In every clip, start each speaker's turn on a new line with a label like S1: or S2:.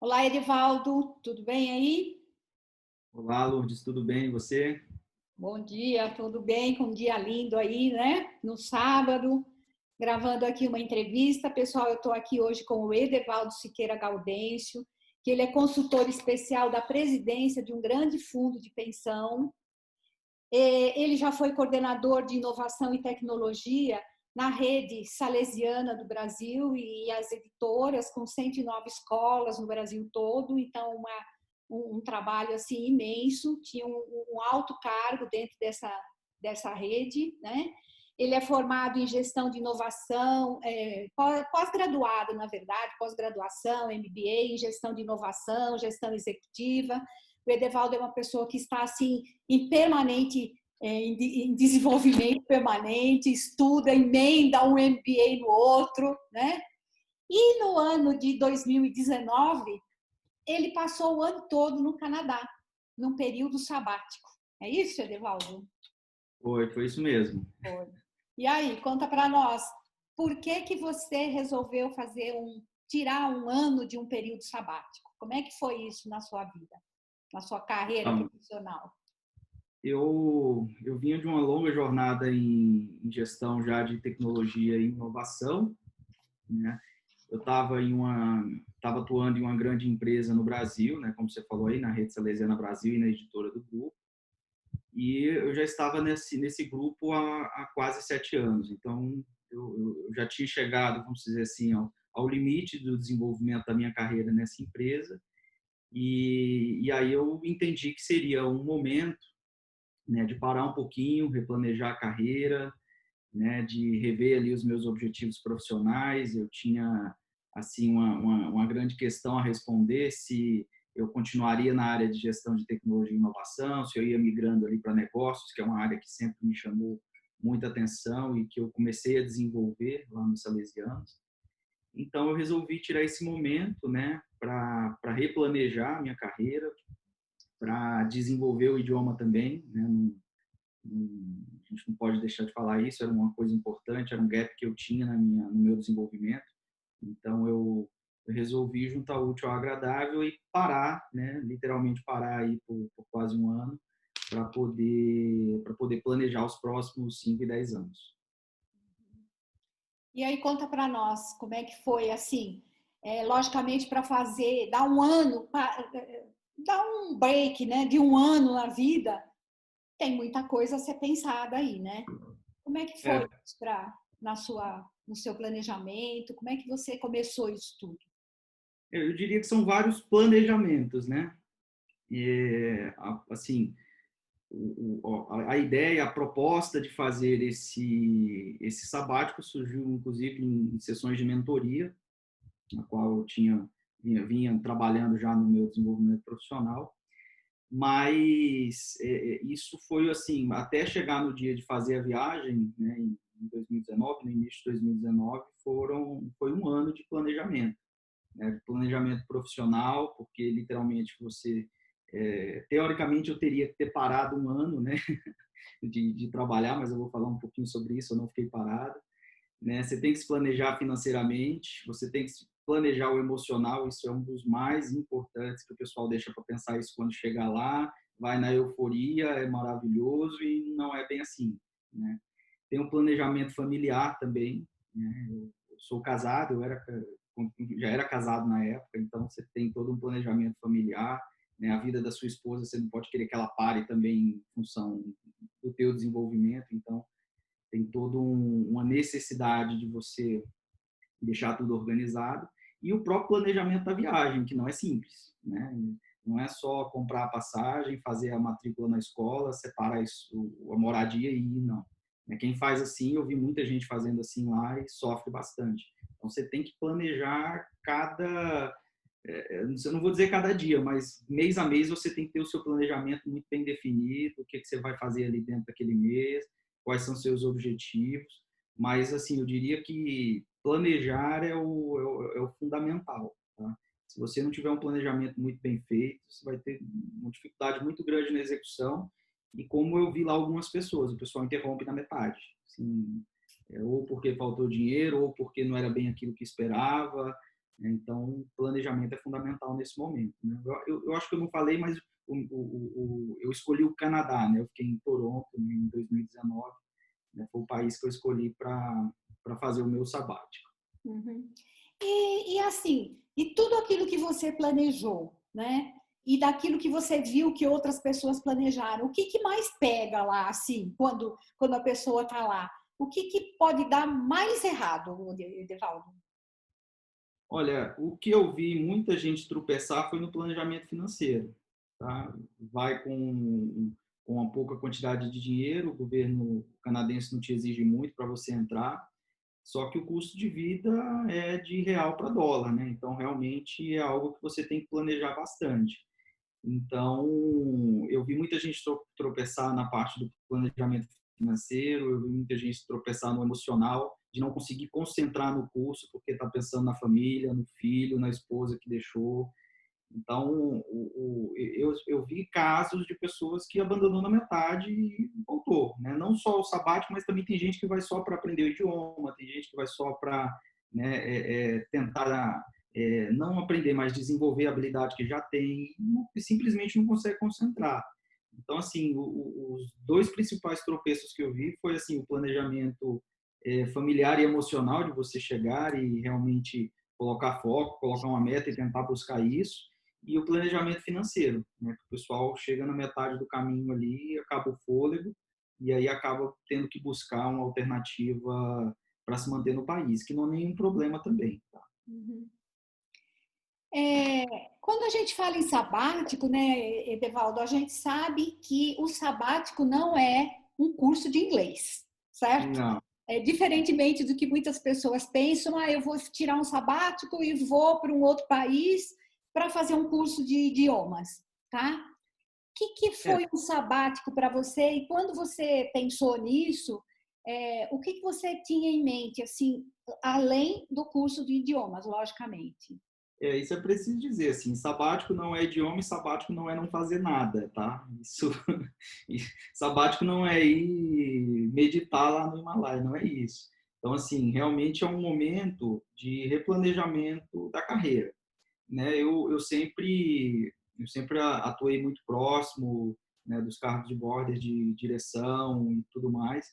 S1: Olá, Edivaldo, tudo bem aí?
S2: Olá, Lourdes, tudo bem? E você?
S1: Bom dia, tudo bem? Com um dia lindo aí, né? No sábado, gravando aqui uma entrevista. Pessoal, eu estou aqui hoje com o Edivaldo Siqueira Gaudêncio, que ele é consultor especial da presidência de um grande fundo de pensão. Ele já foi coordenador de inovação e tecnologia na rede salesiana do Brasil e as editoras com 109 escolas no Brasil todo, então um trabalho assim imenso, tinha um alto cargo dentro dessa rede, né? Ele é formado em gestão de inovação, pós-graduado, na verdade, pós-graduação, MBA em gestão de inovação, gestão executiva. O Edevaldo é uma pessoa que está assim em permanente em desenvolvimento permanente, estuda, emenda um MBA no outro, né? E no ano de 2019, ele passou o ano todo no Canadá, num período sabático. É isso, Edevaldo?
S2: Foi isso mesmo.
S1: Foi. E aí, conta para nós, por que que você resolveu tirar um ano de um período sabático? Como é que foi isso na sua vida, na sua carreira
S2: Então,
S1: profissional?
S2: eu vinha de uma longa jornada em gestão já de tecnologia e inovação, né? Eu estava atuando em uma grande empresa no Brasil, né? Como você falou aí, na Rede Salesiana Brasil e na editora do grupo. E eu já estava nesse grupo há quase 7 anos. Então, eu já tinha chegado, vamos dizer assim, ao limite do desenvolvimento da minha carreira nessa empresa. E aí eu entendi que seria um momento, né, de parar um pouquinho, replanejar a carreira, né, de rever ali os meus objetivos profissionais. Eu tinha assim uma grande questão a responder, se eu continuaria na área de gestão de tecnologia e inovação, se eu ia migrando ali para negócios, que é uma área que sempre me chamou muita atenção e que eu comecei a desenvolver lá nos Salesianos. Então eu resolvi tirar esse momento, né, para replanejar a minha carreira, para desenvolver o idioma também, né? A gente não pode deixar de falar isso, era uma coisa importante, era um gap que eu tinha no meu desenvolvimento. Então eu resolvi juntar o útil ao agradável e parar, né? Literalmente parar aí por quase um ano para poder planejar os próximos 5 e 10 anos.
S1: E aí conta para nós como é que foi assim, logicamente para fazer, dar um ano, dar um break, né, de um ano na vida, tem muita coisa a ser pensada aí, né? Como é que foi
S2: É,
S1: para no seu planejamento? Como é que você começou isso tudo?
S2: eu diria que são vários planejamentos, né? E, assim, a ideia, a proposta de fazer esse sabático surgiu, inclusive, em sessões de mentoria, na qual eu vinha trabalhando já no meu desenvolvimento profissional, mas isso foi assim, até chegar no dia de fazer a viagem, né, em 2019, no início de 2019, foi um ano de planejamento, né, de planejamento profissional, porque literalmente teoricamente eu teria que ter parado um ano, né, de trabalhar, mas eu vou falar um pouquinho sobre isso, eu não fiquei parado, né? Você tem que se planejar financeiramente, você tem que se planejar o emocional, isso é um dos mais importantes, que o pessoal deixa para pensar isso quando chegar lá, vai na euforia, é maravilhoso e não é bem assim, né? Tem um planejamento familiar também, né? Eu sou casado, já era casado na época, então você tem todo um planejamento familiar, né? A vida da sua esposa, você não pode querer que ela pare também em função do teu desenvolvimento, então tem toda uma necessidade de você deixar tudo organizado, e o próprio planejamento da viagem, que não é simples, né? Não é só comprar a passagem, fazer a matrícula na escola, separar a moradia e ir, não. Quem faz assim, eu vi muita gente fazendo assim lá e sofre bastante. Então você tem que planejar eu não vou dizer cada dia, mas mês a mês você tem que ter o seu planejamento muito bem definido, o que você vai fazer ali dentro daquele mês, quais são seus objetivos. Mas, assim, eu diria que planejar é o fundamental. Tá? Se você não tiver um planejamento muito bem feito, você vai ter uma dificuldade muito grande na execução. E como eu vi lá algumas pessoas, o pessoal interrompe na metade. Assim, ou porque faltou dinheiro, ou porque não era bem aquilo que esperava, Então, planejamento é fundamental nesse momento, né? Eu acho que eu não falei, mas eu escolhi o Canadá, né? Eu fiquei em Toronto em 2019, né? Foi o país que eu escolhi para fazer o meu sabático.
S1: Uhum. E assim, e tudo aquilo que você planejou, né? E daquilo que você viu que outras pessoas planejaram, o que, que mais pega lá, assim, quando a pessoa está lá? O que, que pode dar mais errado, Edevaldo?
S2: Olha, o que eu vi muita gente tropeçar foi no planejamento financeiro, tá? Vai com uma pouca quantidade de dinheiro, o governo canadense não te exige muito para você entrar, só que o custo de vida é de real para dólar, né? Então, realmente é algo que você tem que planejar bastante. Então, eu vi muita gente tropeçar na parte do planejamento financeiro, eu vi muita gente tropeçar no emocional, de não conseguir concentrar no curso porque está pensando na família, no filho, na esposa que deixou. Então, eu vi casos de pessoas que abandonou na metade e voltou, né? Não só o sabático, mas também tem gente que vai só para aprender o idioma, tem gente que vai só para, né, tentar não aprender, mas desenvolver a habilidade que já tem e simplesmente não consegue concentrar. Então, assim, os dois principais tropeços que eu vi foi assim o planejamento familiar e emocional de você chegar e realmente colocar foco, colocar uma meta e tentar buscar isso e o planejamento financeiro, né? O pessoal chega na metade do caminho ali, acaba o fôlego e aí acaba tendo que buscar uma alternativa para se manter no país, que não é nenhum problema também. Tá?
S1: Uhum. Quando a gente fala em sabático, né, Edevaldo, a gente sabe que o sabático não é um curso de inglês, certo?
S2: Não,
S1: Diferentemente do que muitas pessoas pensam, eu vou tirar um sabático e vou para um outro país para fazer um curso de idiomas, tá? Que
S2: é,
S1: foi um sabático para você? E quando você pensou nisso, o que você tinha em mente, assim, além do curso de idiomas, logicamente?
S2: isso é preciso dizer, assim, sabático não é idioma e sabático não é não fazer nada, tá? Isso, sabático não é ir meditar lá no Himalaia, não é isso. Então, assim, realmente é um momento de replanejamento da carreira, né? Eu sempre atuei muito próximo, né, dos cargos de border, de direção e tudo mais,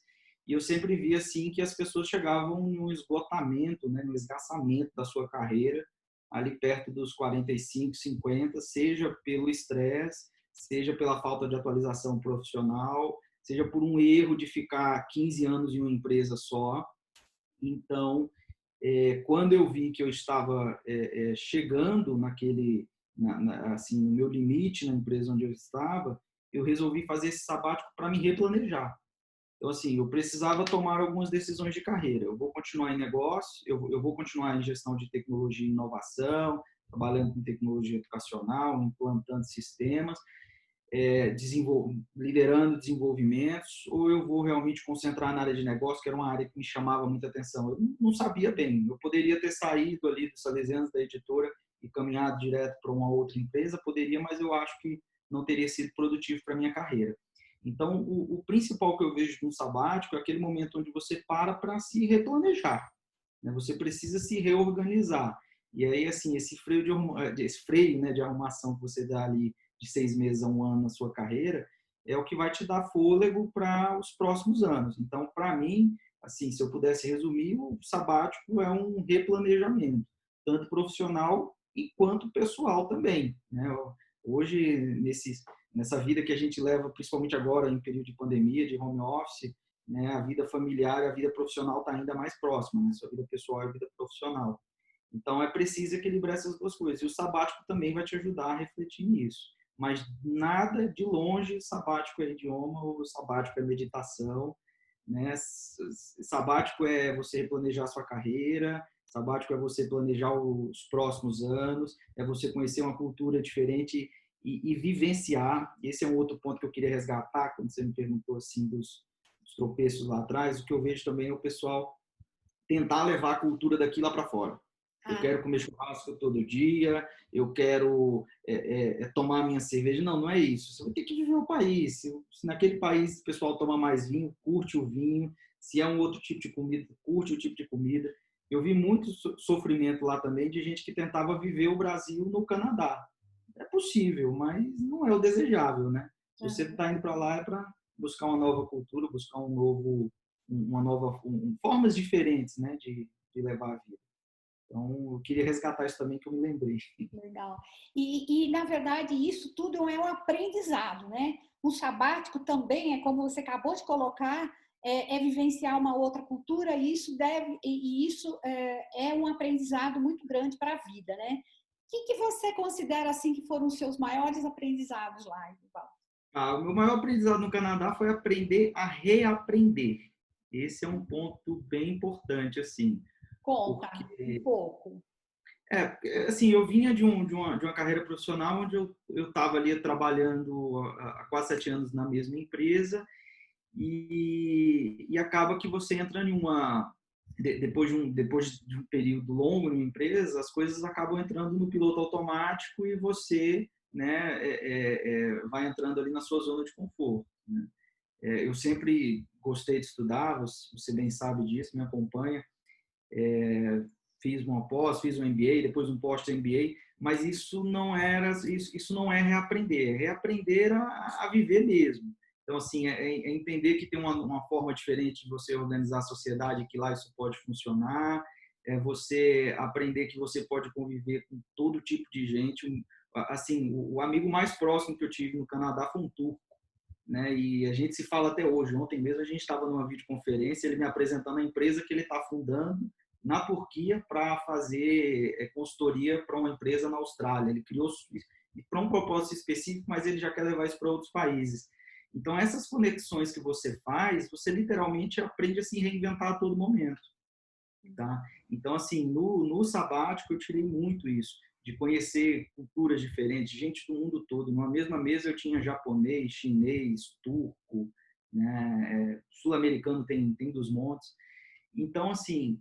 S2: e eu sempre vi assim que as pessoas chegavam no esgotamento, né, no esgaçamento da sua carreira ali perto dos 45, 50, seja pelo estresse, seja pela falta de atualização profissional, seja por um erro de ficar 15 anos em uma empresa só. Então, quando eu vi que eu estava chegando assim, no meu limite na empresa onde eu estava, eu resolvi fazer esse sabático para me replanejar. Então, assim, eu precisava tomar algumas decisões de carreira. Eu vou continuar em negócio, eu vou continuar em gestão de tecnologia e inovação, trabalhando com tecnologia educacional, implantando sistemas, liderando desenvolvimentos, ou eu vou realmente concentrar na área de negócio, que era uma área que me chamava muita atenção. Eu não sabia bem. Eu poderia ter saído ali dos Salesianos da editora e caminhado direto para uma outra empresa, poderia, mas eu acho que não teria sido produtivo para a minha carreira. Então, o principal que eu vejo no sabático é aquele momento onde você para se replanejar, né? Você precisa se reorganizar. E aí, assim, esse freio, né, de arrumação que você dá ali de 6 meses a um ano na sua carreira é o que vai te dar fôlego para os próximos anos. Então, para mim, assim, se eu pudesse resumir, o sabático é um replanejamento, tanto profissional e quanto pessoal também, né? Hoje, nessa vida que a gente leva, principalmente agora em período de pandemia, de home office, né, a vida familiar e a vida profissional está ainda mais próxima, né? Sua vida pessoal e a vida profissional. Então, é preciso equilibrar essas duas coisas. E o sabático também vai te ajudar a refletir nisso. Mas nada de longe sabático é idioma ou sabático é meditação, né? Sabático é você replanejar a sua carreira, sabático é você planejar os próximos anos, é você conhecer uma cultura diferente e vivenciar. Esse é um outro ponto que eu queria resgatar quando você me perguntou assim dos tropeços lá atrás. O que eu vejo também é o pessoal tentar levar a cultura daqui lá para fora. Eu
S1: Ah,
S2: quero comer churrasco todo dia, eu quero tomar minha cerveja. Não, não é isso. Você vai ter que viver o país. Se naquele país o pessoal toma mais vinho, curte o vinho. Se é um outro tipo de comida, curte o tipo de comida. eu vi muito sofrimento lá também de gente que tentava viver o Brasil no Canadá. É possível, mas não é o desejável, né? Se você está indo para lá é para buscar uma nova cultura, buscar formas diferentes, né, de levar a vida. Então, eu queria resgatar isso também que eu me lembrei.
S1: Legal. Na verdade, isso tudo é um aprendizado, né? Um sabático também é, como você acabou de colocar, é vivenciar uma outra cultura e isso é um aprendizado muito grande para a vida, né? O que você considera assim que foram os seus maiores aprendizados lá, Edivaldo?
S2: O meu maior aprendizado no Canadá foi aprender a reaprender. Esse é um ponto bem importante, assim.
S1: Conta um
S2: Porque,
S1: pouco.
S2: assim, eu vinha de uma carreira profissional onde eu estava ali trabalhando há quase 7 anos na mesma empresa e acaba que você entra em depois de um período longo em uma empresa, as coisas acabam entrando no piloto automático e você, né, vai entrando ali na sua zona de conforto, né? Eu sempre gostei de estudar, você bem sabe disso, me acompanha. Fiz uma pós, fiz um MBA, depois um pós-MBA, mas isso não é reaprender, é reaprender a viver mesmo. Então, assim, é entender que tem uma forma diferente de você organizar a sociedade, que lá isso pode funcionar, é você aprender que você pode conviver com todo tipo de gente. Assim, o amigo mais próximo que eu tive no Canadá foi um turco, né? E a gente se fala até hoje. Ontem mesmo a gente estava numa videoconferência, ele me apresentando a empresa que ele está fundando na Turquia para fazer consultoria para uma empresa na Austrália. Ele criou para um propósito específico, mas ele já quer levar isso para outros países. Então, essas conexões que você faz, você literalmente aprende a se reinventar a todo momento, tá? Então, assim, no sabático eu tirei muito isso, de conhecer culturas diferentes, gente do mundo todo. Numa mesma mesa eu tinha japonês, chinês, turco, né? Sul-americano tem dos montes. Então, assim,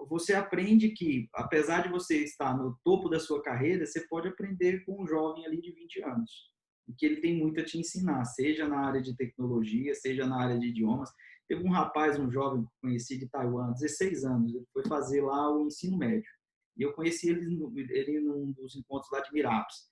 S2: você aprende que, apesar de você estar no topo da sua carreira, você pode aprender com um jovem ali de 20 anos, e que ele tem muito a te ensinar, seja na área de tecnologia, seja na área de idiomas. Teve um rapaz, um jovem que eu conheci de Taiwan, 16 anos, ele foi fazer lá o ensino médio. E eu conheci ele num dos encontros lá de Meetups.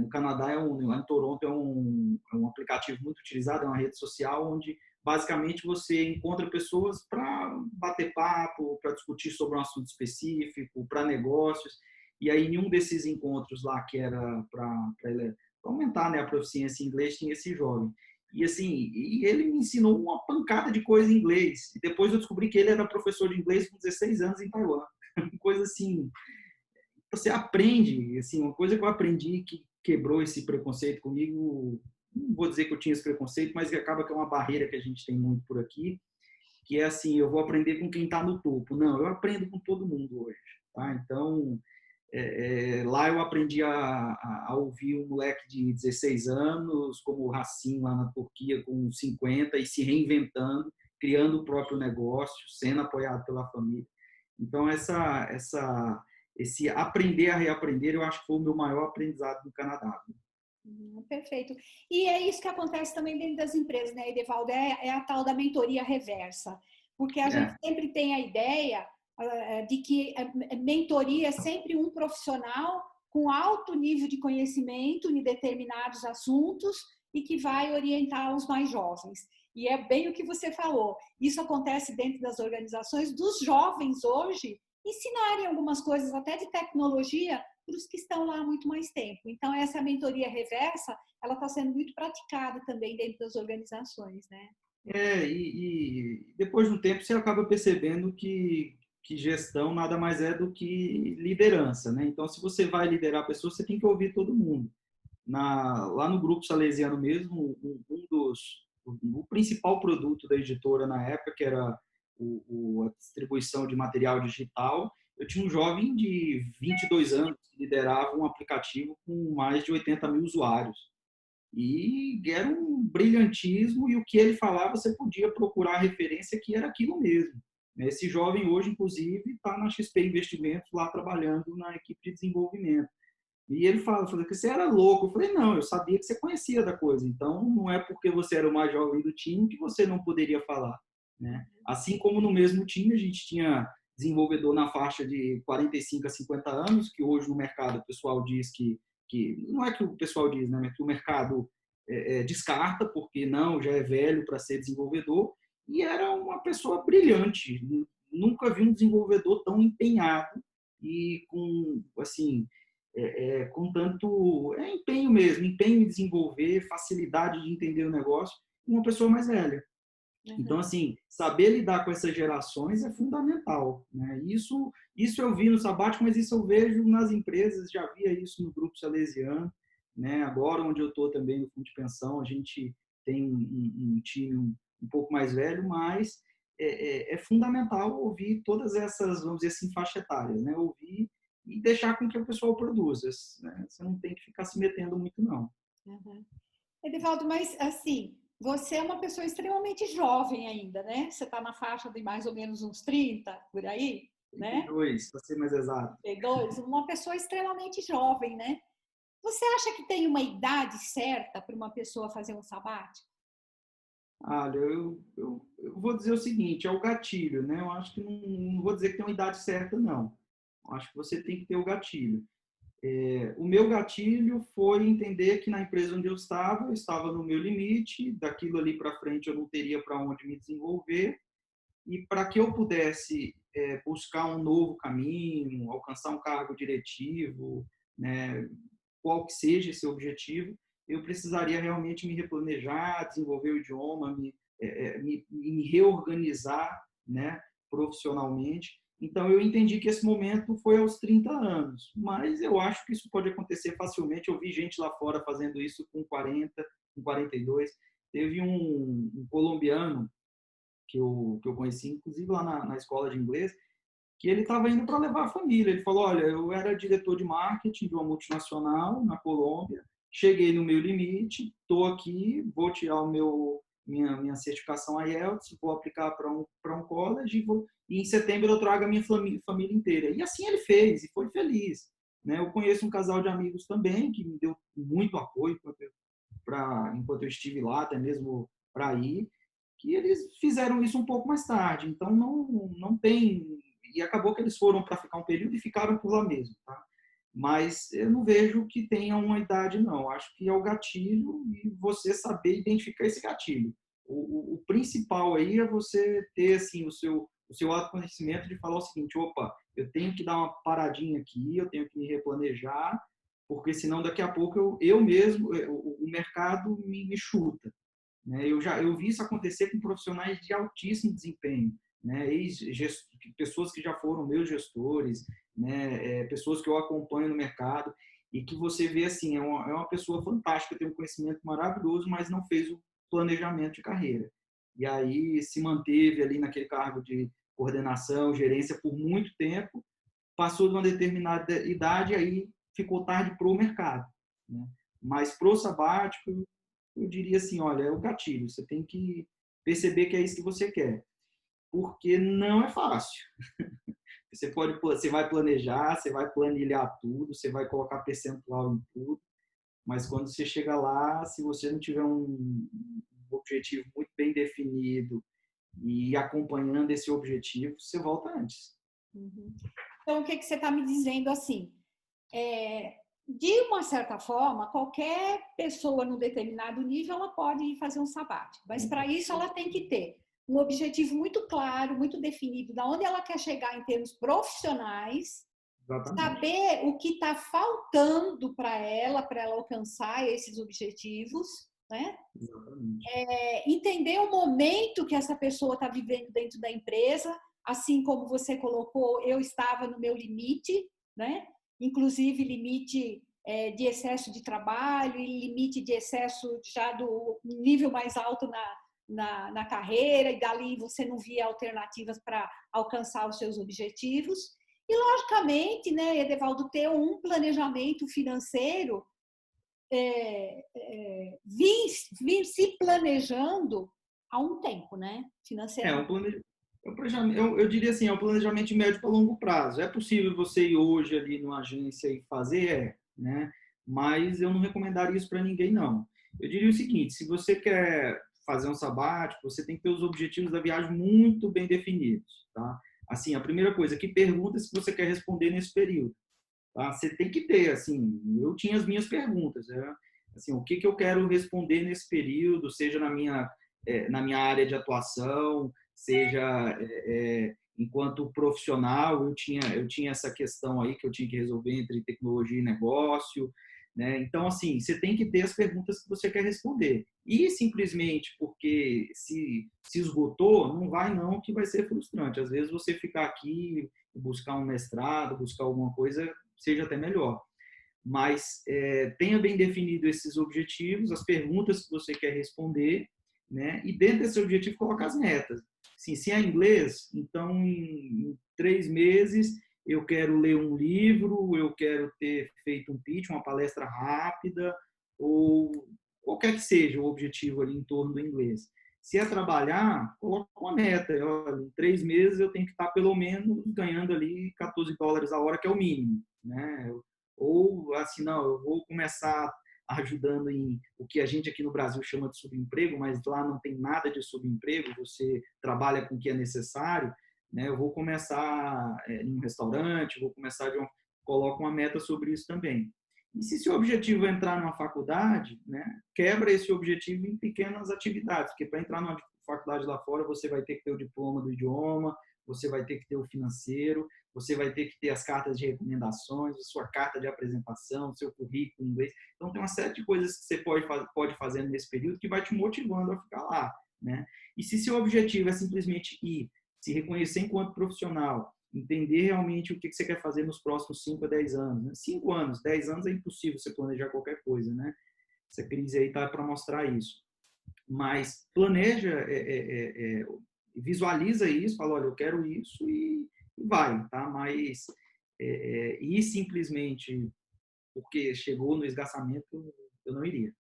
S2: No Canadá, lá em Toronto, é um aplicativo muito utilizado, é uma rede social onde basicamente você encontra pessoas para bater papo, para discutir sobre um assunto específico, para negócios. E aí, em um desses encontros lá, que era para aumentar, né, a proficiência em inglês, tinha esse jovem. E assim, ele me ensinou uma pancada de coisa em inglês. E depois eu descobri que ele era professor de inglês com 16 anos em Taiwan. Coisa assim, você aprende, assim, uma coisa que eu aprendi que quebrou esse preconceito comigo, não vou dizer que eu tinha esse preconceito, mas que acaba que é uma barreira que a gente tem muito por aqui, que é assim, eu vou aprender com quem está no topo. Não, eu aprendo com todo mundo hoje, tá? Então, lá eu aprendi a ouvir um moleque de 16 anos, como o Racine lá na Turquia, com 50, e se reinventando, criando o próprio negócio, sendo apoiado pela família. Então, esse aprender a reaprender, eu acho que foi o meu maior aprendizado no Canadá.
S1: Perfeito. E é isso que acontece também dentro das empresas, né, Edevaldo? É a tal da mentoria reversa. Porque a gente sempre tem a ideia de que mentoria é sempre um profissional com alto nível de conhecimento em determinados assuntos e que vai orientar os mais jovens. E é bem o que você falou. Isso acontece dentro das organizações dos jovens hoje ensinarem algumas coisas até de tecnologia para os que estão lá há muito mais tempo. Então, essa mentoria reversa, ela está sendo muito praticada também dentro das organizações, né?
S2: E depois de um tempo você acaba percebendo que gestão nada mais é do que liderança, né? Então, se você vai liderar pessoas, você tem que ouvir todo mundo. Lá no Grupo Salesiano mesmo, o principal produto da editora na época, que era a distribuição de material digital, eu tinha um jovem de 22 anos que liderava um aplicativo com mais de 80 mil usuários. E era um brilhantismo, e o que ele falava, você podia procurar a referência que era aquilo mesmo. Esse jovem hoje, inclusive, está na XP Investimentos, lá trabalhando na equipe de desenvolvimento. E ele falou que você era louco. Eu falei, não, eu sabia que você conhecia da coisa. Então, não é porque você era o mais jovem do time que você não poderia falar, né? Assim como no mesmo time a gente tinha desenvolvedor na faixa de 45 a 50 anos, que hoje no mercado o pessoal diz que não é que o pessoal diz, né, mas que o mercado descarta, porque não, já é velho para ser desenvolvedor, e era uma pessoa brilhante. Nunca vi um desenvolvedor tão empenhado e com, assim, com tanto empenho mesmo, empenho em desenvolver, facilidade de entender o negócio, uma pessoa mais velha. Então, assim, saber lidar com essas gerações é fundamental, né? Isso eu vi no sabático, mas isso eu vejo nas empresas, já via isso no grupo salesiano, né? Agora, onde eu estou também no fundo de pensão, a gente tem um time um pouco mais velho, mas é fundamental ouvir todas essas, vamos dizer assim, faixa etárias, né? Ouvir e deixar com que o pessoal produza, né? Você não tem que ficar se metendo muito, não.
S1: Uhum. Edivaldo, mas assim, você é uma pessoa extremamente jovem ainda, né? Você está na faixa de mais ou menos uns 30, por aí, né?
S2: 32, para ser mais exato.
S1: 32, uma pessoa extremamente jovem, né? Você acha que tem uma idade certa para uma pessoa fazer um sabático?
S2: Olha, eu vou dizer o seguinte, é o gatilho, né? Eu acho que não vou dizer que tem uma idade certa, não. Eu acho que você tem que ter o gatilho. O meu gatilho foi entender que na empresa onde eu estava no meu limite, daquilo ali para frente eu não teria para onde me desenvolver, e para que eu pudesse buscar um novo caminho, alcançar um cargo diretivo, né, qual que seja esse objetivo, eu precisaria realmente me replanejar, desenvolver o idioma, me reorganizar, né, profissionalmente. Então, eu entendi que esse momento foi aos 30 anos, mas eu acho que isso pode acontecer facilmente. Eu vi gente lá fora fazendo isso com 40, com 42. Teve um colombiano que eu conheci, inclusive lá na escola de inglês, que ele estava indo para levar a família. Ele falou, olha, eu era diretor de marketing de uma multinacional na Colômbia, cheguei no meu limite, estou aqui, vou tirar minha certificação IELTS, vou aplicar para um college e em setembro eu trago a minha família inteira. E assim ele fez e foi feliz. Né? Eu conheço um casal de amigos também que me deu muito apoio enquanto eu estive lá, até mesmo para ir, que eles fizeram isso um pouco mais tarde. Então, não tem... E acabou que eles foram para ficar um período e ficaram por lá mesmo, tá? Mas eu não vejo que tenha uma idade, não. Acho que é o gatilho e você saber identificar esse gatilho. O principal aí é você ter assim, o seu autoconhecimento de falar o seguinte, opa, eu tenho que dar uma paradinha aqui, eu tenho que me replanejar, porque senão daqui a pouco eu mesmo, o mercado me chuta. Né? Eu vi isso acontecer com profissionais de altíssimo desempenho, né? Pessoas que já foram meus gestores, né? Pessoas que eu acompanho no mercado e que você vê assim, é uma pessoa fantástica, tem um conhecimento maravilhoso, mas não fez o planejamento de carreira. E aí se manteve ali naquele cargo de coordenação, gerência por muito tempo, passou de uma determinada idade, aí ficou tarde para o mercado. Né? Mas para o sabático, eu diria assim, olha, é o gatilho, você tem que perceber que é isso que você quer, porque não é fácil. Você vai planejar, você vai planilhar tudo, você vai colocar percentual em tudo, mas quando você chega lá, se você não tiver um objetivo muito bem definido e acompanhando esse objetivo, você volta antes.
S1: Uhum. Então, o que você está me dizendo assim? De uma certa forma, qualquer pessoa num determinado nível, ela pode fazer um sabático, mas para isso ela tem que ter um objetivo muito claro, muito definido, de onde ela quer chegar em termos profissionais,
S2: Exatamente.
S1: saber o que está faltando para ela alcançar esses objetivos, né? Entender o momento que essa pessoa está vivendo dentro da empresa, assim como você colocou, eu estava no meu limite, né? Inclusive limite de excesso de trabalho e limite de excesso já do nível mais alto na carreira, e dali você não via alternativas para alcançar os seus objetivos. E, logicamente, né, Edevaldo, ter um planejamento financeiro, vim se planejando há um tempo, né, financeiramente.
S2: Eu diria assim, é um planejamento de médio para longo prazo. É possível você ir hoje ali numa agência e fazer, né? Mas eu não recomendaria isso para ninguém, não. Eu diria o seguinte, se você quer fazer um sabático, você tem que ter os objetivos da viagem muito bem definidos, tá? assim, a primeira coisa, que perguntas que você quer responder nesse período? Tá? Você tem que ter, assim, eu tinha as minhas perguntas, né? Assim, o que que eu quero responder nesse período, seja na minha área de atuação, seja enquanto profissional, eu tinha essa questão aí que eu tinha que resolver entre tecnologia e negócio, né? Então, assim, você tem que ter as perguntas que você quer responder. E simplesmente porque se esgotou, não vai não, que vai ser frustrante. Às vezes você ficar aqui, buscar um mestrado, buscar alguma coisa, seja até melhor. Mas tenha bem definido esses objetivos, as perguntas que você quer responder, né? E dentro desse objetivo, colocar as metas. Assim, se é inglês, então em 3 meses eu quero ler um livro, eu quero ter feito um pitch, uma palestra rápida, ou qualquer que seja o objetivo ali em torno do inglês. Se é trabalhar, coloca uma meta. Olha, em 3 meses eu tenho que estar pelo menos ganhando ali US$ 14 a hora, que é o mínimo, né? Ou assim, não, eu vou começar ajudando em o que a gente aqui no Brasil chama de subemprego, mas lá não tem nada de subemprego, você trabalha com o que é necessário, né? Eu vou começar em um restaurante, vou começar coloco uma meta sobre isso também. E se seu objetivo é entrar numa faculdade, né, quebra esse objetivo em pequenas atividades, porque para entrar numa faculdade lá fora, você vai ter que ter o diploma do idioma, você vai ter que ter o financeiro, você vai ter que ter as cartas de recomendações, a sua carta de apresentação, o seu currículo em inglês. Então, tem uma série de coisas que você pode fazer nesse período que vai te motivando a ficar lá, né? E se seu objetivo é simplesmente ir, se reconhecer enquanto profissional, entender realmente o que você quer fazer nos próximos 5 a 10 anos. Né? 5 anos, 10 anos é impossível você planejar qualquer coisa, né? Essa crise aí está para mostrar isso. Mas planeja, visualiza isso, fala, olha, eu quero isso e vai, tá? Mas ir simplesmente porque chegou no esgarçamento, eu não iria.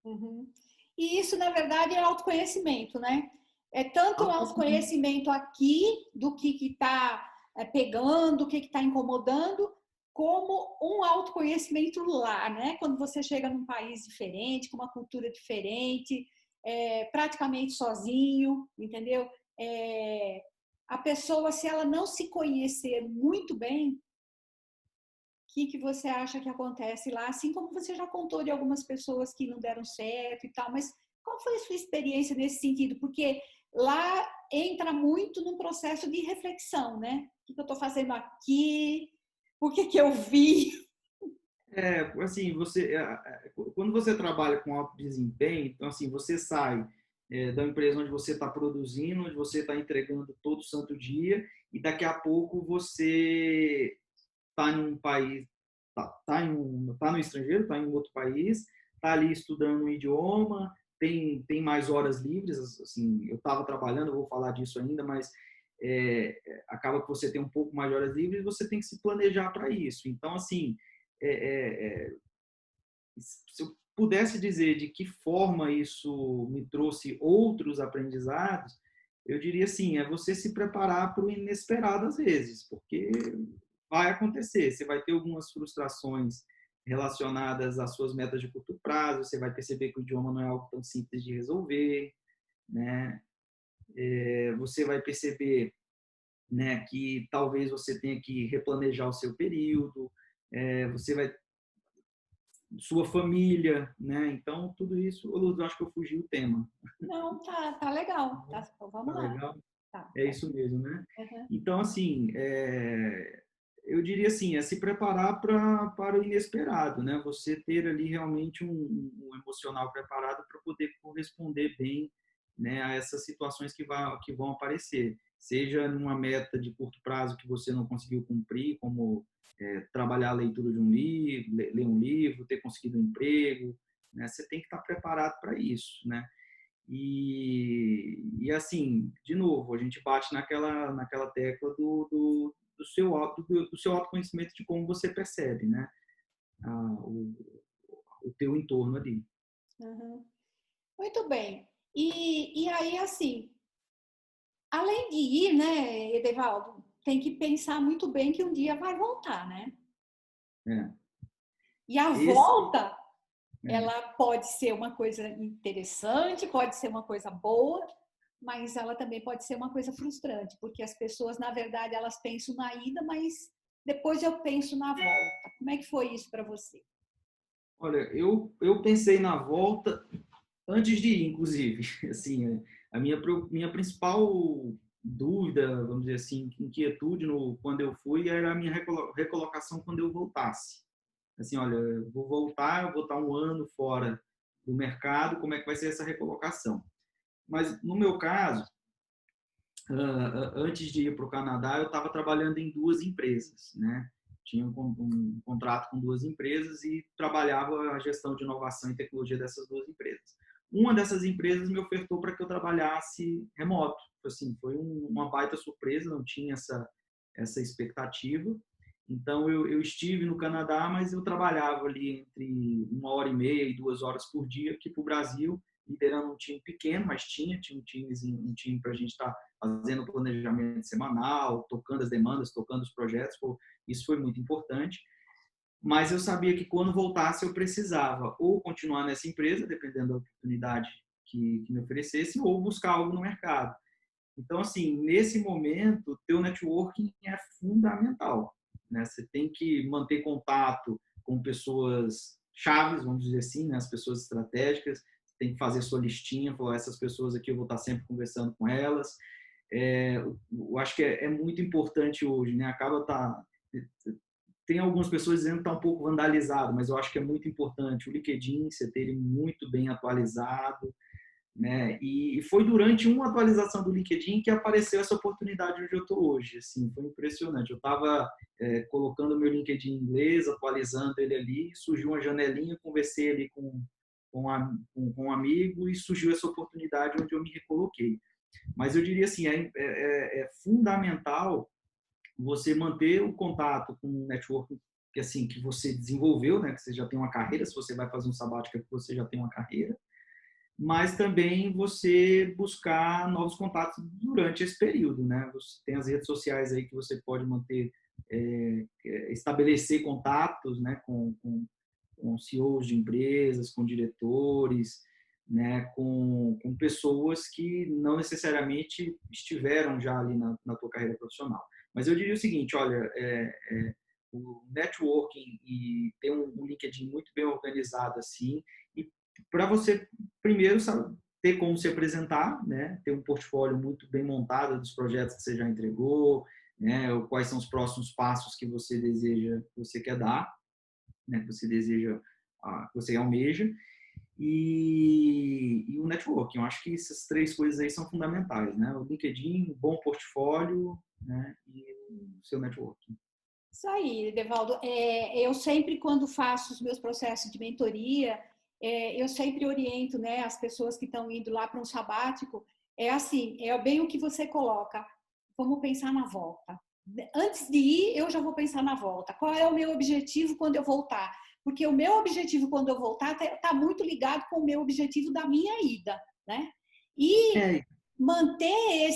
S1: Uhum. E isso, na verdade, é autoconhecimento, né? É tanto o autoconhecimento aqui do que está pegando, o que está incomodando, como um autoconhecimento lá, né? Quando você chega num país diferente, com uma cultura diferente, praticamente sozinho, entendeu? A pessoa, se ela não se conhecer muito bem, que você acha que acontece lá? Assim como você já contou de algumas pessoas que não deram certo e tal, mas qual foi a sua experiência nesse sentido? Porque lá entra muito num processo de reflexão, né? O que eu estou fazendo aqui? Por que eu vi?
S2: Assim, quando você trabalha com alto desempenho, então assim, você sai da empresa onde você está produzindo, onde você está entregando todo santo dia, e daqui a pouco você está em um país, tá no estrangeiro, está em um outro país, está ali estudando um idioma, tem mais horas livres, assim, eu estava trabalhando, eu vou falar disso ainda, mas acaba que você tem um pouco mais de horas livres e você tem que se planejar para isso. Então, assim, se eu pudesse dizer de que forma isso me trouxe outros aprendizados, eu diria assim, é você se preparar para o inesperado às vezes, porque vai acontecer, você vai ter algumas frustrações relacionadas às suas metas de curto prazo, você vai perceber que o idioma não é algo tão simples de resolver, né? Você vai perceber, né, que talvez você tenha que replanejar o seu período, você vai sua família, né? Então tudo isso, eu acho que eu fugi o tema.
S1: Não, tá legal. Tá, então
S2: Tá
S1: vamos lá.
S2: legal?
S1: Tá.
S2: É isso mesmo, né?
S1: Uhum.
S2: Então, assim, eu diria assim, é se preparar para o inesperado, né? Você ter ali realmente um emocional preparado para poder corresponder bem, né, a essas situações que vão aparecer. Seja numa meta de curto prazo que você não conseguiu cumprir, como trabalhar a leitura de um livro, ler um livro, ter conseguido um emprego, né? Você tem que estar preparado para isso, né? E assim, de novo, a gente bate naquela tecla do seu autoconhecimento de como você percebe, né? O teu entorno ali.
S1: Uhum. Muito bem. E aí, assim, além de ir, né, Edevaldo, tem que pensar muito bem que um dia vai voltar, né?
S2: É.
S1: E a
S2: Esse,
S1: volta,
S2: é,
S1: ela pode ser uma coisa interessante, pode ser uma coisa boa, mas ela também pode ser uma coisa frustrante, porque as pessoas, na verdade, elas pensam na ida, mas depois eu penso na volta. Como é que foi isso para você?
S2: Olha, eu pensei na volta antes de ir, inclusive. Assim, minha principal dúvida, vamos dizer assim, inquietude quando eu fui era a minha recolocação quando eu voltasse. Assim, olha, eu vou voltar, eu vou estar um ano fora do mercado, como é que vai ser essa recolocação? Mas no meu caso, antes de ir para o Canadá, eu estava trabalhando em duas empresas, né? Tinha um contrato com duas empresas e trabalhava a gestão de inovação e tecnologia dessas duas empresas. Uma dessas empresas me ofertou para que eu trabalhasse remoto. Assim, foi uma baita surpresa, não tinha essa expectativa. Então, eu estive no Canadá, mas eu trabalhava ali entre 1h30 e 2 horas por dia aqui para o Brasil, liderando um time pequeno, mas tinha um time para a gente estar fazendo o planejamento semanal, tocando as demandas, tocando os projetos. Pô, isso foi muito importante. Mas eu sabia que quando voltasse eu precisava ou continuar nessa empresa, dependendo da oportunidade que me oferecesse, ou buscar algo no mercado. Então, assim, nesse momento, ter o networking é fundamental, né? Você tem que manter contato com pessoas chaves, vamos dizer assim, né? As pessoas estratégicas, você tem que fazer sua listinha, falar, essas pessoas aqui eu vou estar sempre conversando com elas. Eu acho que é muito importante hoje, né? Tem algumas pessoas dizendo que está um pouco vandalizado, mas eu acho que é muito importante o LinkedIn, você ter ele muito bem atualizado, né? E foi durante uma atualização do LinkedIn que apareceu essa oportunidade onde eu estou hoje. Assim, foi impressionante. Eu estava colocando meu LinkedIn em inglês, atualizando ele ali, surgiu uma janelinha, conversei ali com um amigo e surgiu essa oportunidade onde eu me recoloquei. Mas eu diria assim, é fundamental você manter o contato com o network que assim que você desenvolveu, né? Que você já tem uma carreira. Se você vai fazer um sabático, é que você já tem uma carreira, mas também você buscar novos contatos durante esse período, né? Você tem as redes sociais aí que você pode manter, estabelecer contatos, né, com CEOs de empresas, com diretores, né, com pessoas que não necessariamente estiveram já ali na tua carreira profissional. Mas eu diria o seguinte, olha, o networking e ter um LinkedIn muito bem organizado assim, e para você primeiro sabe, ter como se apresentar, né, ter um portfólio muito bem montado dos projetos que você já entregou, né, quais são os próximos passos que você deseja, que você quer dar, né, que você deseja, que você almeja, e o networking. Eu acho que essas três coisas aí são fundamentais, né? O LinkedIn, bom portfólio, né, e o seu networking.
S1: Isso aí, Devaldo. Eu sempre, quando faço os meus processos de mentoria, eu sempre oriento, né, as pessoas que estão indo lá para um sabático. É assim, é bem o que você coloca. Vamos pensar na volta. Antes de ir, eu já vou pensar na volta. Qual é o meu objetivo quando eu voltar? Porque o meu objetivo quando eu voltar está muito ligado com o meu objetivo da minha ida, né? E
S2: É,
S1: manter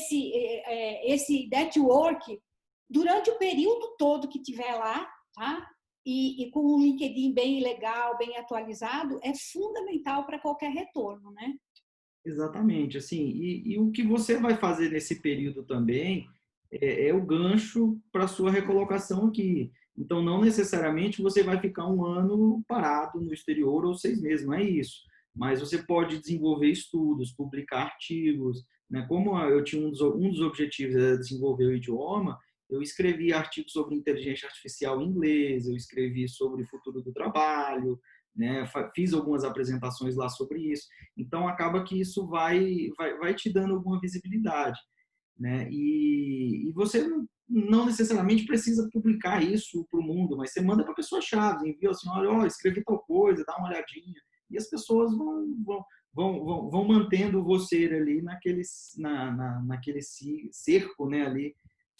S1: esse network durante o período todo que tiver lá, tá? E com um LinkedIn bem legal, bem atualizado, é fundamental para qualquer retorno, né?
S2: exatamente, assim, e o que você vai fazer nesse período também é o gancho para a sua recolocação aqui. Então, não necessariamente você vai ficar um ano parado no exterior ou 6 meses, não é isso. Mas você pode desenvolver estudos, publicar artigos, né? Como eu tinha um dos objetivos era desenvolver o idioma, eu escrevi artigos sobre inteligência artificial em inglês, eu escrevi sobre o futuro do trabalho, né? Fiz algumas apresentações lá sobre isso. Então, acaba que isso vai te dando alguma visibilidade, né? E você não necessariamente precisa publicar isso para o mundo, mas você manda para pessoas-chave, envia assim, olha, ó, escrevi tal coisa, dá uma olhadinha. E as pessoas vão mantendo você ali naquele cerco, né, ali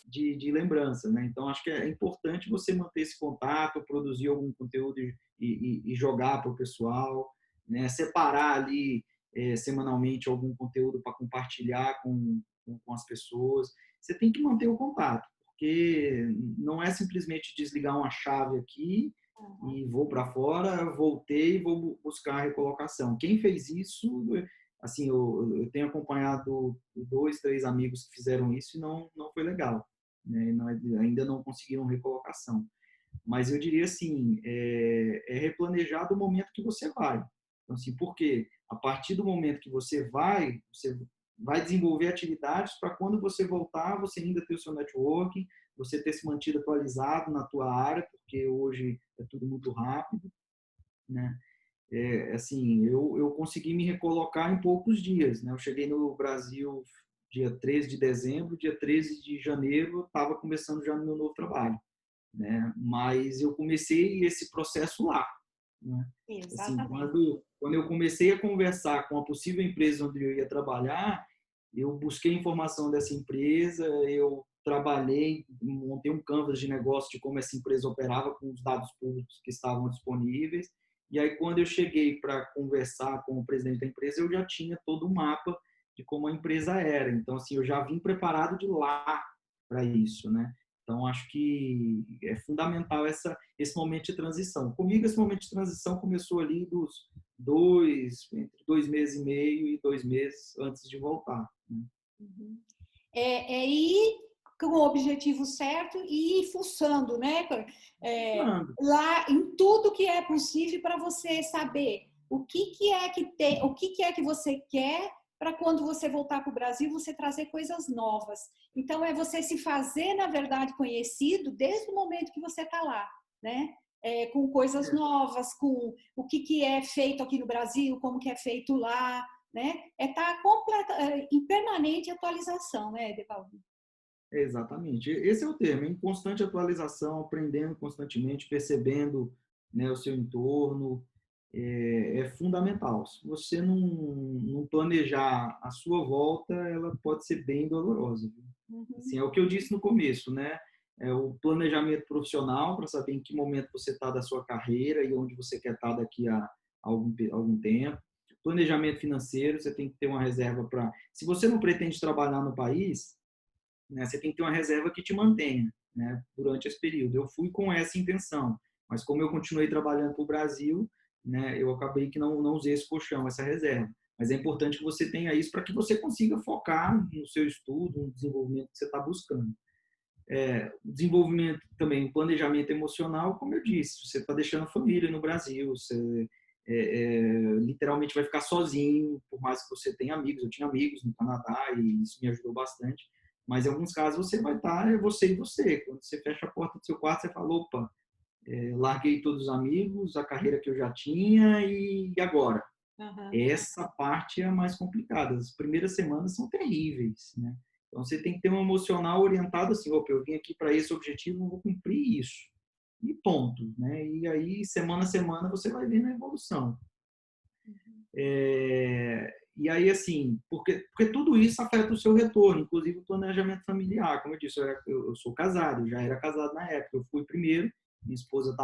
S2: de lembrança, né? Então, acho que é importante você manter esse contato, produzir algum conteúdo e jogar para o pessoal, né? Separar ali semanalmente algum conteúdo para compartilhar com as pessoas. Você tem que manter o contato, porque não é simplesmente desligar uma chave aqui e vou para fora, voltei e vou buscar a recolocação. Quem fez isso assim, eu tenho acompanhado 2, 3 amigos que fizeram isso e não foi legal, né? Ainda não conseguiram recolocação. Mas eu diria assim, é replanejar do momento que você vai. Então, assim, porque a partir do momento que você vai desenvolver atividades para quando você voltar, você ainda ter o seu networking, você ter se mantido atualizado na tua área, porque hoje é tudo muito rápido, né? Assim, eu consegui me recolocar em poucos dias, né? Eu cheguei no Brasil dia 13 de dezembro, dia 13 de janeiro eu estava começando já no meu novo trabalho, né? Mas eu comecei esse processo lá, né? Assim,
S1: Exatamente.
S2: quando eu comecei a conversar com a possível empresa onde eu ia trabalhar, eu busquei informação dessa empresa, eu trabalhei, montei um canvas de negócio de como essa empresa operava com os dados públicos que estavam disponíveis. E aí, quando eu cheguei para conversar com o presidente da empresa, eu já tinha todo o mapa de como a empresa era. Então, assim, eu já vim preparado de lá para isso, né? Então, acho que é fundamental esse momento de transição. Comigo, esse momento de transição começou ali entre 2 meses e meio e 2 meses antes de voltar, né?
S1: Uhum. É ir com o objetivo certo e ir fuçando, né? Lá em tudo que é possível para você saber o que é que tem, o que é que você quer para quando você voltar para o Brasil você trazer coisas novas. Então é você se fazer, na verdade, conhecido desde o momento que você está lá, né? Com coisas novas, com o que é feito aqui no Brasil, como que é feito lá, né? Estar em permanente atualização, né, Edevaldo?
S2: Exatamente. Esse é o termo, em constante atualização, aprendendo constantemente, percebendo, né, o seu entorno, é fundamental. Se você não planejar a sua volta, ela pode ser bem dolorosa.
S1: Uhum.
S2: Assim, é o que eu disse no começo, né? É o planejamento profissional para saber em que momento você está da sua carreira e onde você quer estar daqui a algum tempo. Planejamento financeiro, você tem que ter uma reserva para... Se você não pretende trabalhar no país, né, você tem que ter uma reserva que te mantenha, né, durante esse período. Eu fui com essa intenção, mas como eu continuei trabalhando para o Brasil, né, eu acabei que não usei esse colchão, essa reserva. Mas é importante que você tenha isso para que você consiga focar no seu estudo, no desenvolvimento que você está buscando. O desenvolvimento também, o planejamento emocional, como eu disse, você está deixando a família no Brasil, você literalmente vai ficar sozinho, por mais que você tenha amigos. Eu tinha amigos no Canadá e isso me ajudou bastante. Mas em alguns casos você vai estar, é você e você. Quando você fecha a porta do seu quarto, você fala, opa, larguei todos os amigos, a carreira que eu já tinha e agora?
S1: Uhum.
S2: Essa parte é a mais complicada. As primeiras semanas são terríveis, né? Então você tem que ter um emocional orientado assim, opa, eu vim aqui para esse objetivo, eu vou cumprir isso. E ponto, né? E aí, semana a semana, você vai vendo a evolução. E aí, assim, porque tudo isso afeta o seu retorno, inclusive o planejamento familiar. Como eu disse, eu sou casado, eu já era casado na época. Eu fui primeiro, minha esposa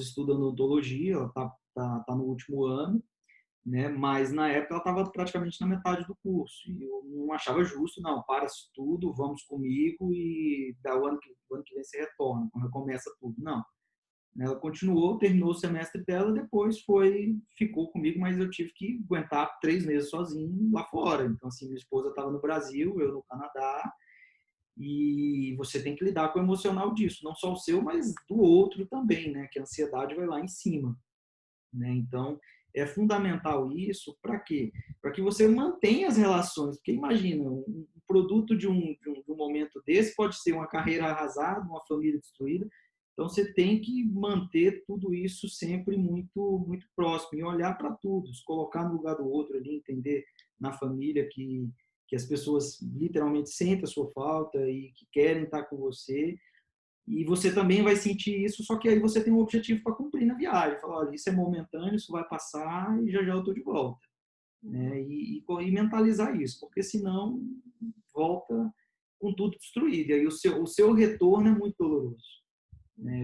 S2: estuda odontologia, ela tá no último ano, né? Mas na época ela estava praticamente na metade do curso. E eu não achava justo, não, para isso tudo, vamos comigo e o ano que vem você retorna, quando recomeça tudo. Não. Ela continuou, terminou o semestre dela, depois ficou comigo, mas eu tive que aguentar 3 meses sozinho lá fora. Então, assim, minha esposa estava no Brasil, eu no Canadá, e você tem que lidar com o emocional disso, não só o seu, mas do outro também, né? Que a ansiedade vai lá em cima, né? Então, é fundamental isso para quê? Para que você mantenha as relações. Porque imagina, um produto de um momento desse pode ser uma carreira arrasada, uma família destruída. Então, você tem que manter tudo isso sempre muito, muito próximo e olhar para tudo, se colocar no lugar do outro ali, entender na família que as pessoas literalmente sentem a sua falta e que querem estar com você, e você também vai sentir isso, só que aí você tem um objetivo para cumprir na viagem. Falar, olha, isso é momentâneo, isso vai passar e já já eu estou de volta. Né? E mentalizar isso, porque senão volta com tudo destruído. E aí o seu retorno é muito doloroso. Né?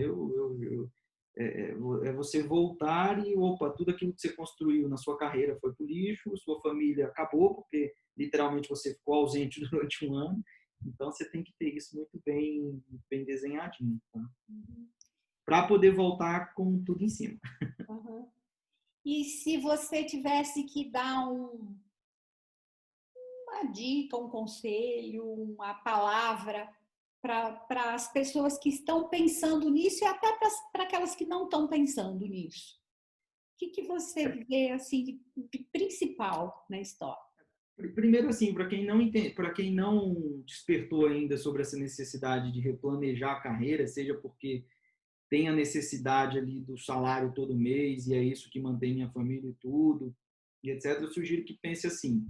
S2: É você voltar e, opa, tudo aquilo que você construiu na sua carreira foi pro lixo, sua família acabou, porque literalmente você ficou ausente durante um ano. Então, você tem que ter isso muito bem, bem desenhadinho, tá?
S1: Uhum.
S2: Para poder voltar com tudo em cima.
S1: Uhum. E se você tivesse que dar uma dica, um conselho, uma palavra para as pessoas que estão pensando nisso e até para aquelas que não estão pensando nisso. O que você vê assim de principal na história?
S2: Primeiro, assim, para quem não entende, para quem não despertou ainda sobre essa necessidade de replanejar a carreira, seja porque tem a necessidade ali do salário todo mês e é isso que mantém minha família e tudo, e etc., eu sugiro que pense assim: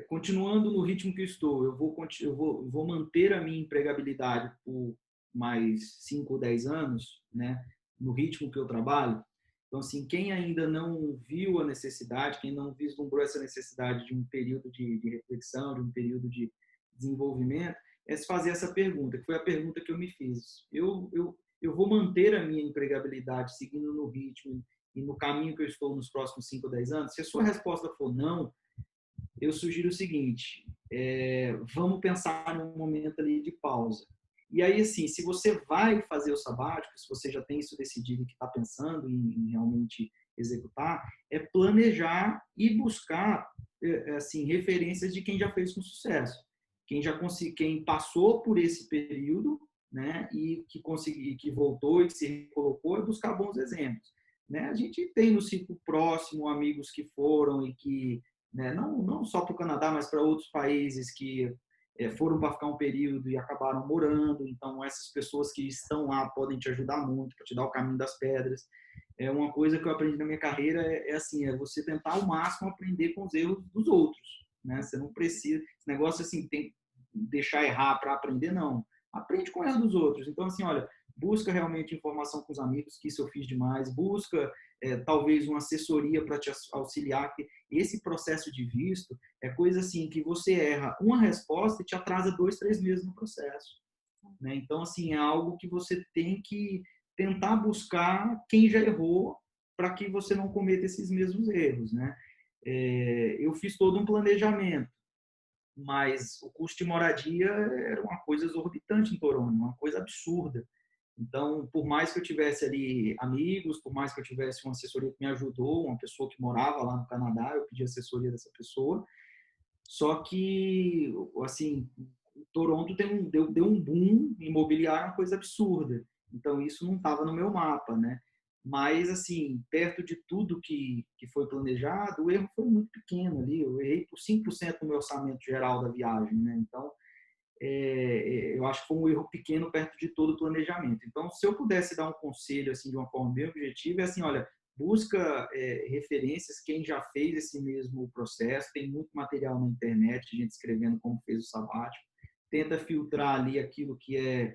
S2: continuando no ritmo que eu estou, eu vou manter a minha empregabilidade por mais 5 ou 10 anos, né, no ritmo que eu trabalho. Então, assim, quem ainda não viu a necessidade, quem não vislumbrou essa necessidade de um período de reflexão, de um período de desenvolvimento, é se fazer essa pergunta, que foi a pergunta que eu me fiz. Eu vou manter a minha empregabilidade seguindo no ritmo e no caminho que eu estou nos próximos 5 ou 10 anos? Se a sua resposta for não, eu sugiro o seguinte: vamos pensar num momento ali de pausa. E aí, assim, se você vai fazer o sabático, se você já tem isso decidido e que está pensando em realmente executar, é planejar e buscar assim, referências de quem já fez com sucesso, quem passou por esse período, né, e que conseguiu, que voltou e que se recolocou, e buscar bons exemplos. Né? A gente tem no ciclo próximo amigos que foram e que, né, não só para o Canadá, mas para outros países que foram para ficar um período e acabaram morando. Então, essas pessoas que estão lá podem te ajudar muito, para te dar o caminho das pedras. Uma coisa que eu aprendi na minha carreira assim, você tentar ao máximo aprender com os erros dos outros. Né? Você não precisa, esse negócio assim, tem deixar errar para aprender, não. Aprende com o erro dos outros. Então, assim, olha, busca realmente informação com os amigos, que isso eu fiz demais, busca talvez uma assessoria para te auxiliar, que esse processo de visto é coisa assim que você erra uma resposta e te atrasa 2, 3 meses no processo. Né? Então, assim, é algo que você tem que tentar buscar quem já errou para que você não cometa esses mesmos erros. Né? Eu fiz todo um planejamento, mas o custo de moradia era uma coisa exorbitante em Toronto, uma coisa absurda. Então, por mais que eu tivesse ali amigos, por mais que eu tivesse uma assessoria que me ajudou, uma pessoa que morava lá no Canadá, eu pedi assessoria dessa pessoa. Só que, assim, Toronto deu um boom imobiliário, uma coisa absurda. Então, isso não estava no meu mapa, né? Mas, assim, perto de tudo que foi planejado, o erro foi muito pequeno ali. Eu errei por 5% no meu orçamento geral da viagem, né? Então, eu acho que foi um erro pequeno perto de todo o planejamento. Então, se eu pudesse dar um conselho assim de uma forma bem objetiva, é assim, olha, busca referências, quem já fez esse mesmo processo, tem muito material na internet, gente escrevendo como fez o sabático, tenta filtrar ali aquilo que é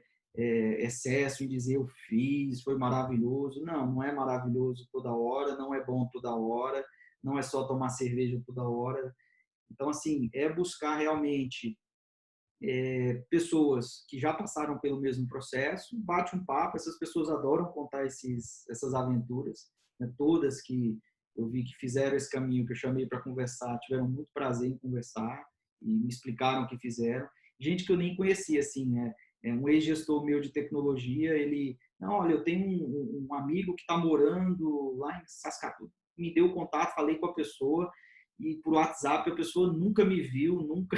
S2: excesso em dizer eu fiz, foi maravilhoso. Não é maravilhoso toda hora, não é bom toda hora, não é só tomar cerveja toda hora. Então, assim, é buscar realmente pessoas que já passaram pelo mesmo processo, bate um papo, essas pessoas adoram contar essas aventuras, né? Todas que eu vi que fizeram esse caminho que eu chamei para conversar, tiveram muito prazer em conversar e me explicaram o que fizeram. Gente que eu nem conhecia, assim, né? Um ex-gestor meu de tecnologia, ele, não, olha, eu tenho um amigo que está morando lá em Saskatoon, me deu o contato, falei com a pessoa, e por WhatsApp a pessoa nunca me viu, nunca,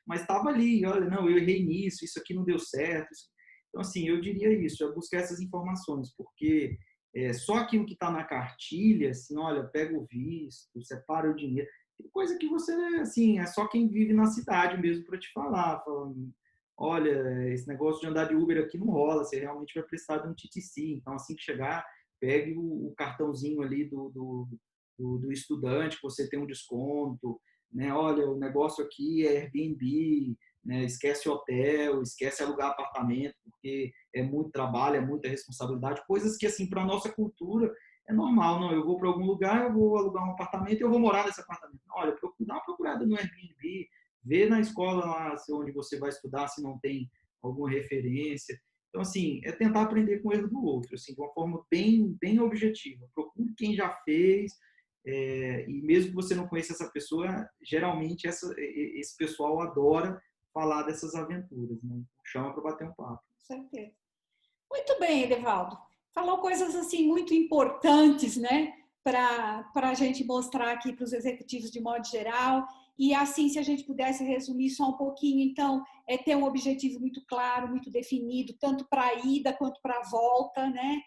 S2: mas estava ali, olha, não, eu errei nisso, isso aqui não deu certo. Então, assim, eu diria isso, é buscar essas informações, porque só aquilo que está na cartilha, assim, olha, pega o visto, separa o dinheiro, tem coisa que você, assim, é só quem vive na cidade mesmo para te falar, falando, olha, esse negócio de andar de Uber aqui não rola, você realmente vai precisar de um TTC, então assim que chegar, pegue o cartãozinho ali do estudante, que você tem um desconto, né? Olha, o negócio aqui é Airbnb, né? Esquece hotel, esquece alugar apartamento, porque é muito trabalho, é muita responsabilidade, coisas que, assim, para a nossa cultura é normal. Não, eu vou para algum lugar, eu vou alugar um apartamento e eu vou morar nesse apartamento. Olha, dá uma procurada no Airbnb, vê na escola lá onde você vai estudar se não tem alguma referência. Então, assim, é tentar aprender com o erro do outro, assim, de uma forma bem, bem objetiva. Procure quem já fez, e mesmo que você não conheça essa pessoa, geralmente esse pessoal adora falar dessas aventuras, né? Chama para bater um papo.
S1: Com certeza. Muito bem, Edevaldo. Falou coisas assim muito importantes, né? para a gente mostrar aqui para os executivos de modo geral. E assim, se a gente pudesse resumir só um pouquinho, então, é ter um objetivo muito claro, muito definido, tanto para a ida quanto para a volta, né?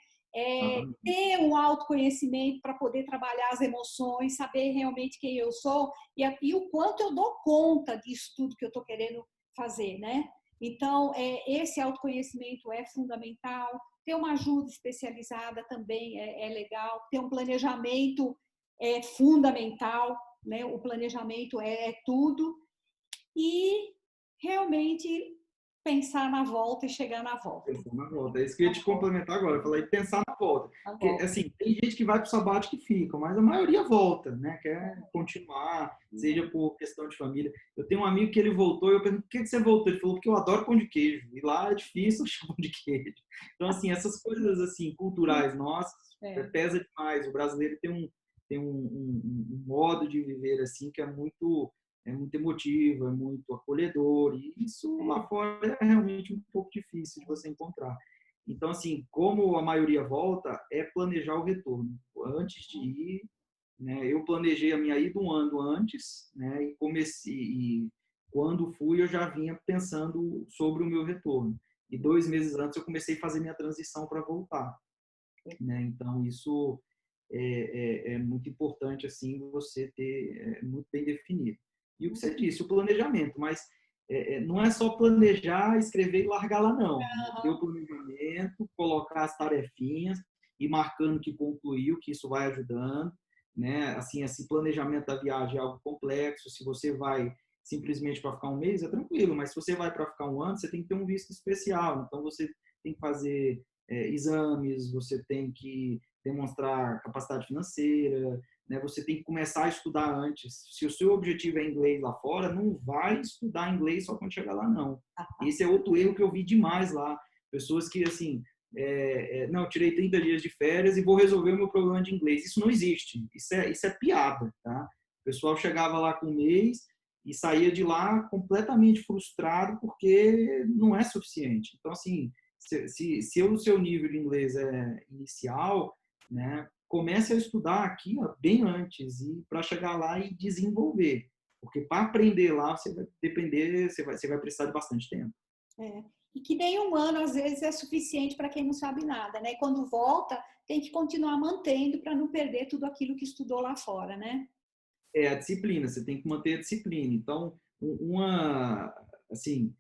S1: Ter um autoconhecimento para poder trabalhar as emoções, saber realmente quem eu sou e o quanto eu dou conta disso tudo que eu estou querendo fazer, né? Então, esse autoconhecimento é fundamental. Ter uma ajuda especializada também é legal. Ter um planejamento é fundamental, né? O planejamento é tudo. E realmente pensar na volta e chegar na volta.
S2: Pensar na volta. É isso que eu ia te complementar agora. Eu falei pensar na volta. Porque, assim, tem gente que vai para o sabático e fica, mas a maioria volta, né? Quer continuar, seja por questão de família. Eu tenho um amigo que ele voltou e eu perguntei, por que você voltou? Ele falou, porque eu adoro pão de queijo. E lá é difícil achar pão de queijo. Então, assim, essas coisas, assim, culturais nossas, pesa demais. O brasileiro tem um modo de viver, assim, que é muito emotivo, é muito acolhedor, e isso lá fora é realmente um pouco difícil de você encontrar. Então, assim, como a maioria volta, é planejar o retorno. Antes de ir, né, eu planejei a minha ida um ano antes, né, e comecei, e quando fui eu já vinha pensando sobre o meu retorno. E 2 meses antes eu comecei a fazer minha transição para voltar. Né? Então, isso é muito importante, assim, você ter muito bem definido. E o que você disse, o planejamento, mas não é só planejar, escrever e largar lá, não. Ter o planejamento, colocar as tarefinhas e marcando que concluiu, que isso vai ajudando. Né? Assim, esse planejamento da viagem é algo complexo. Se você vai simplesmente para ficar um mês, é tranquilo, mas se você vai para ficar um ano, você tem que ter um visto especial. Então, você tem que fazer exames, você tem que demonstrar capacidade financeira, né? Você tem que começar a estudar antes. Se o seu objetivo é inglês lá fora, não vai estudar inglês só quando chegar lá, não. Esse é outro erro que eu vi demais lá. Pessoas que, assim, não, tirei 30 dias de férias e vou resolver o meu problema de inglês. Isso não existe. Isso é piada, tá? O pessoal chegava lá com um mês e saía de lá completamente frustrado porque não é suficiente. Então, assim, se o seu nível de inglês é inicial, né, comece a estudar aqui bem antes e para chegar lá e desenvolver, porque para aprender lá você vai depender, você vai precisar de bastante tempo.
S1: E que nem um ano às vezes é suficiente para quem não sabe nada, né? Quando volta tem que continuar mantendo para não perder tudo aquilo que estudou lá fora, né?
S2: É a disciplina, você tem que manter a disciplina. Então, assim,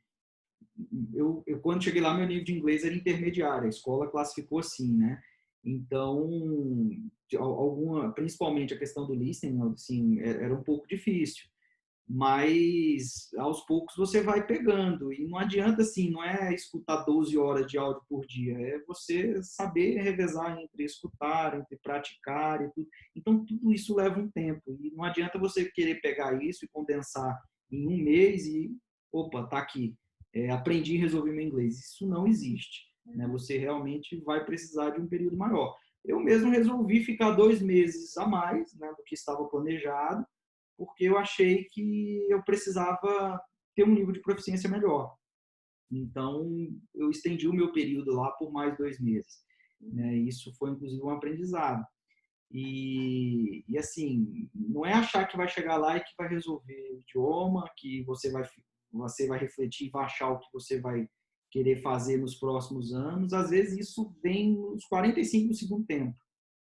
S2: eu quando cheguei lá, meu nível de inglês era intermediário, a escola classificou assim, né? Então, principalmente a questão do listening, assim, era um pouco difícil, mas aos poucos você vai pegando, e não adianta assim, não é escutar 12 horas de áudio por dia, é você saber revezar entre escutar, entre praticar e tudo. Então, tudo isso leva um tempo, e não adianta você querer pegar isso e condensar em um mês e, opa, tá aqui. Aprendi a resolver meu inglês. Isso não existe. Né? Você realmente vai precisar de um período maior. Eu mesmo resolvi ficar 2 meses a mais, né, do que estava planejado, porque eu achei que eu precisava ter um nível de proficiência melhor. Então, eu estendi o meu período lá por mais 2 meses. Né? Isso foi, inclusive, um aprendizado. E assim, não é achar que vai chegar lá e que vai resolver o idioma, que você vai refletir e vai achar o que você vai querer fazer nos próximos anos. Às vezes isso vem nos 45 do segundo tempo.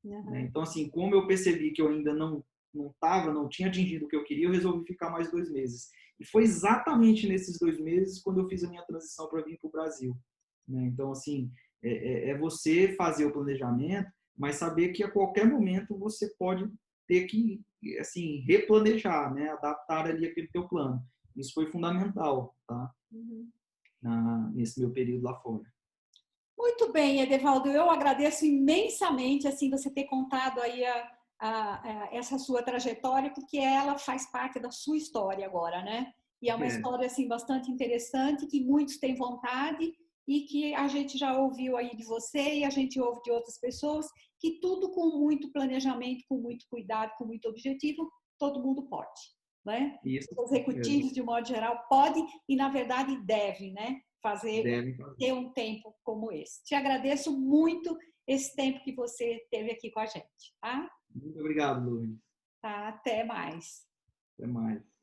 S2: Né? Então, assim, como eu percebi que eu ainda não tinha atingido o que eu queria, eu resolvi ficar mais 2 meses. E foi exatamente nesses 2 meses quando eu fiz a minha transição para vir para o Brasil. Né? Então, assim, é você fazer o planejamento, mas saber que a qualquer momento você pode ter que, assim, replanejar, né? Adaptar ali aquele teu plano. Isso foi fundamental, tá? Nesse meu período lá fora.
S1: Muito bem, Edevaldo, eu agradeço imensamente assim você ter contado aí essa sua trajetória, porque ela faz parte da sua história agora, né? E é uma história assim bastante interessante que muitos têm vontade e que a gente já ouviu aí de você e a gente ouve de outras pessoas que tudo com muito planejamento, com muito cuidado, com muito objetivo, todo mundo pode, né?
S2: Isso.
S1: Os executivos de modo geral podem e na verdade devem, né? Ter um tempo como esse. Te agradeço muito esse tempo que você teve aqui com a gente, tá?
S2: Muito obrigado, Lourdes.
S1: Tá? Até mais.
S2: Até mais.